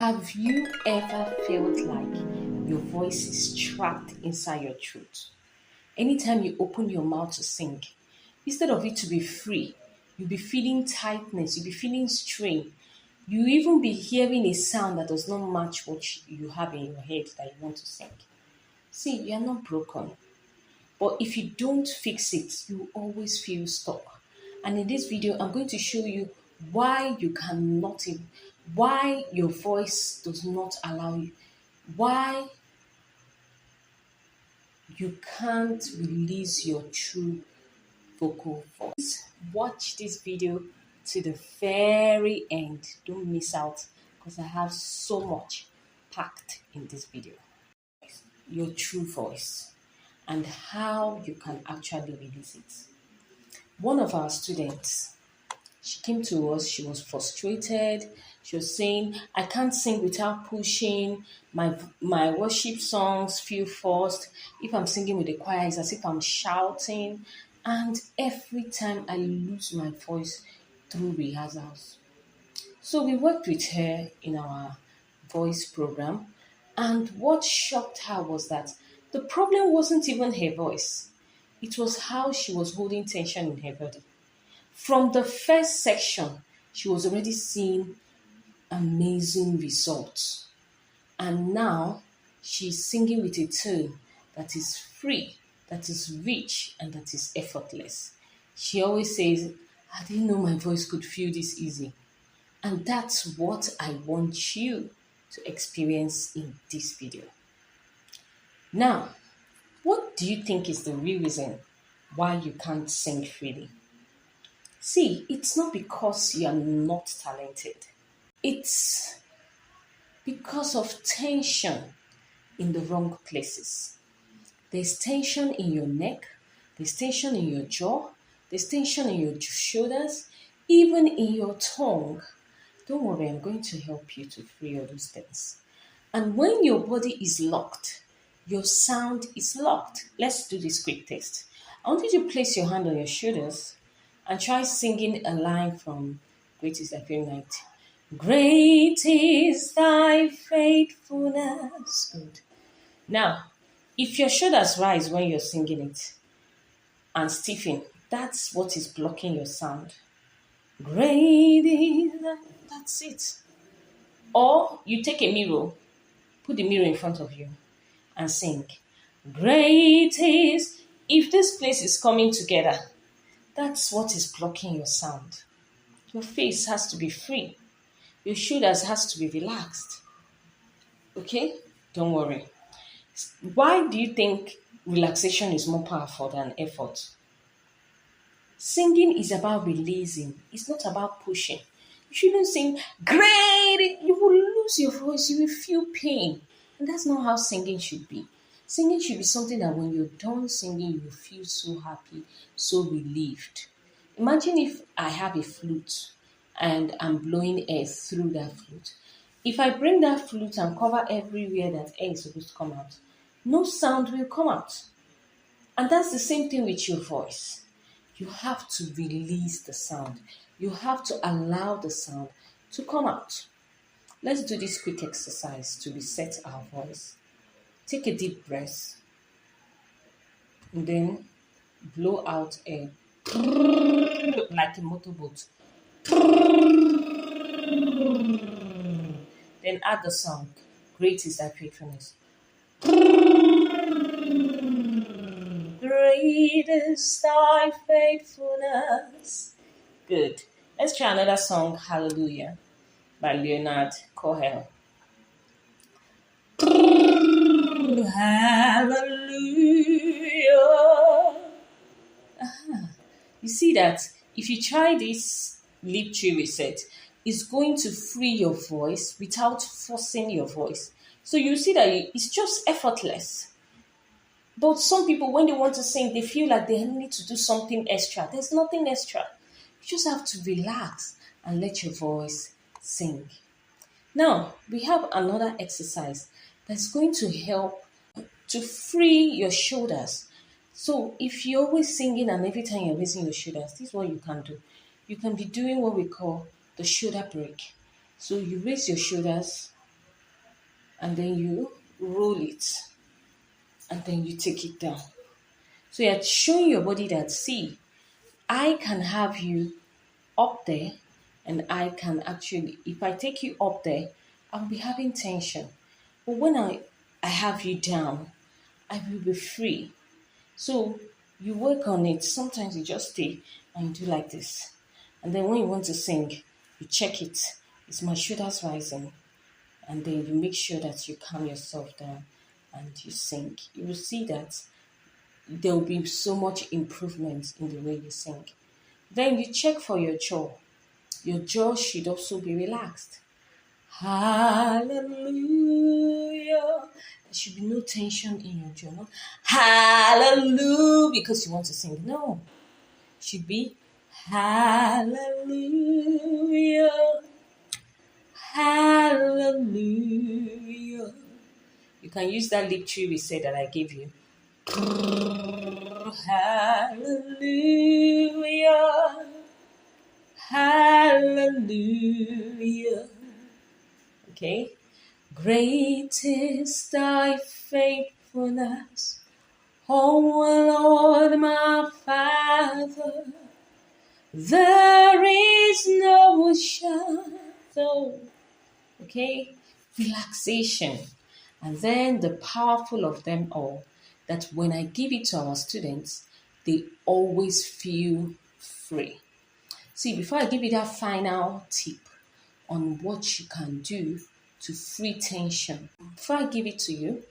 Have you ever felt like your voice is trapped inside your throat? Anytime you open your mouth to sing, instead of it to be free, you'll be feeling tightness, you'll be feeling strain. You even be hearing a sound that does not match what you have in your head that you want to sing. See, you are not broken. But if you don't fix it, you always feel stuck. And in this video, I'm going to show you why you cannot, why your voice does not allow you, why you can't release your true vocal voice. Watch this video to the very end. Don't miss out because I have so much packed in this video. Your true voice and how you can actually release it. One of our students, she came to us, she was frustrated. She was saying, I can't sing without pushing. My worship songs feel forced. If I'm singing with the choir, it's as if I'm shouting. And every time I lose my voice through rehearsals. So we worked with her in our voice program. And what shocked her was that the problem wasn't even her voice. It was how she was holding tension in her body. From the first section, she was already seeing amazing results. And now she's singing with a tone that is free, that is rich, and that is effortless. She always says, I didn't know my voice could feel this easy. And that's what I want you to experience in this video. Now, what do you think is the real reason why you can't sing freely? See, it's not because you are not talented. It's because of tension in the wrong places. There's tension in your neck, there's tension in your jaw, there's tension in your shoulders, even in your tongue. Don't worry, I'm going to help you to free all those things. And when your body is locked, your sound is locked. Let's do this quick test. I want you to place your hand on your shoulders and try singing a line from Great is Thy Faithfulness. Great is Thy faithfulness. Good. Now, if your shoulders rise when you're singing it and stiffen, that's what is blocking your sound. Great is that's it. Or you take a mirror, put the mirror in front of you and sing. Great is, if this place is coming together, that's what is blocking your sound. Your face has to be free. Your shoulders has to be relaxed. Okay? Don't worry. Why do you think relaxation is more powerful than effort? Singing is about releasing. It's not about pushing. You shouldn't sing, great! You will lose your voice. You will feel pain. And that's not how singing should be. Singing should be something that when you're done singing, you will feel so happy, so relieved. Imagine if I have a flute and I'm blowing air through that flute. If I bring that flute and cover everywhere that air is supposed to come out, no sound will come out. And that's the same thing with your voice. You have to release the sound. You have to allow the sound to come out. Let's do this quick exercise to reset our voice. Take a deep breath and then blow out air like a motorboat. Then add the song. Great is Thy faithfulness. Great is Thy faithfulness. Good. Let's try another song, Hallelujah, by Leonard Cohen. Hallelujah. You see that if you try this lip tree reset, it's going to free your voice without forcing your voice. So you see that it's just effortless. But some people, when they want to sing, they feel like they need to do something extra. There's nothing extra. You just have to relax and let your voice sing. Now, we have another exercise that's going to help to free your shoulders. So if you're always singing and every time you're raising your shoulders, this is what you can do. You can be doing what we call the shoulder break. So you raise your shoulders and then you roll it, and then you take it down. So you're showing your body that, see, I can have you up there, and I can actually, if I take you up there, I'll be having tension. But when I have you down, I will be free. So you work on it. Sometimes you just stay and you do like this. And then when you want to sing, you check it. Is my shoulders rising? And then you make sure that you calm yourself down and you sing. You will see that there will be so much improvement in the way you sing. Then you check for your jaw. Your jaw should also be relaxed. Hallelujah. There should be no tension in your jaw. Hallelujah, because you want to sing. No. It should be hallelujah. Hallelujah. You can use that lip tree reset that I gave you. Hallelujah. Hallelujah. Okay. Great is thy faithfulness, O Lord my Father. There is no shadow. Okay. Relaxation. And then the powerful of them all, that when I give it to our students, they always feel free. See, before I give you that final tip on what you can do to free tension, before I give it to you,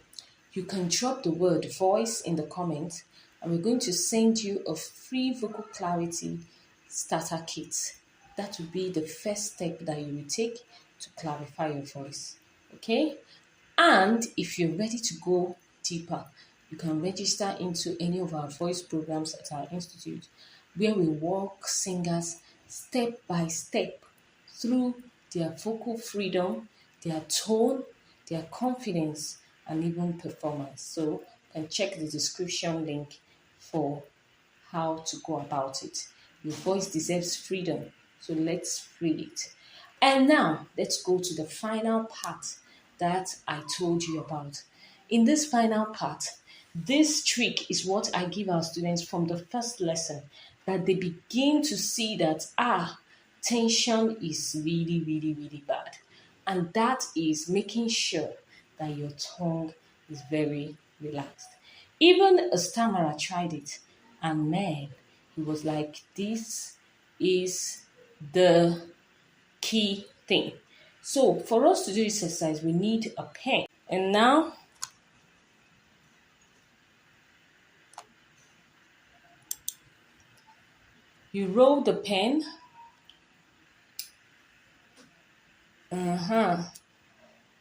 you can drop the word voice in the comment, and we're going to send you a free vocal clarity starter kit. That will be the first step that you will take to clarify your voice. Okay? And if you're ready to go deeper, you can register into any of our voice programs at our institute, where we walk singers step by step through their vocal freedom, their tone, their confidence, and even performance. So you can check the description link for how to go about it. Your voice deserves freedom, so let's free it. And now let's go to the final part that I told you about. In this final part, this trick is what I give our students from the first lesson, that they begin to see that, tension is really, really, really bad. And that is making sure that your tongue is very relaxed. Even a stammerer tried it, and man, he was like, this is the key thing. So for us to do this exercise, we need a pen. And now, you roll the pen.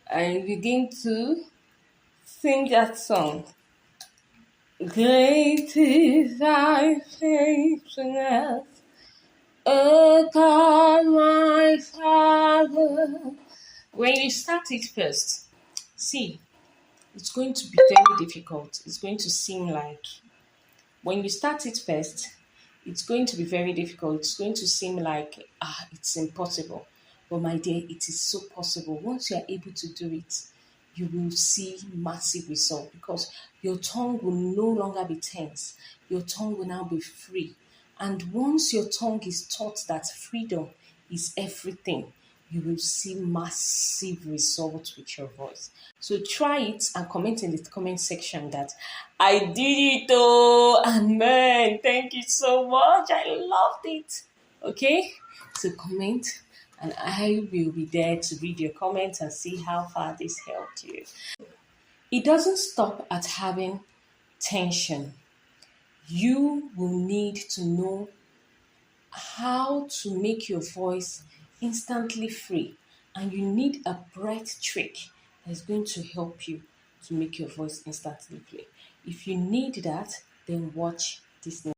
And begin to sing that song. Great is thy faithfulness, O God my Father. When you start it first, see, it's going to be very difficult. It's going to seem like, when you start it first, it's going to be very difficult. It's going to seem like, it's impossible. But my dear, it is so possible. Once you are able to do it, you will see massive result, because your tongue will no longer be tense. Your tongue will now be free. And once your tongue is taught that freedom is everything, you will see massive results with your voice. So try it and comment in the comment section that I did it, oh, and man, thank you so much. I loved it. Okay, so comment, and I will be there to read your comments and see how far this helped you. It doesn't stop at having tension. You will need to know how to make your voice instantly free, and you need a breath trick that is going to help you to make your voice instantly free. If you need that, then watch this next.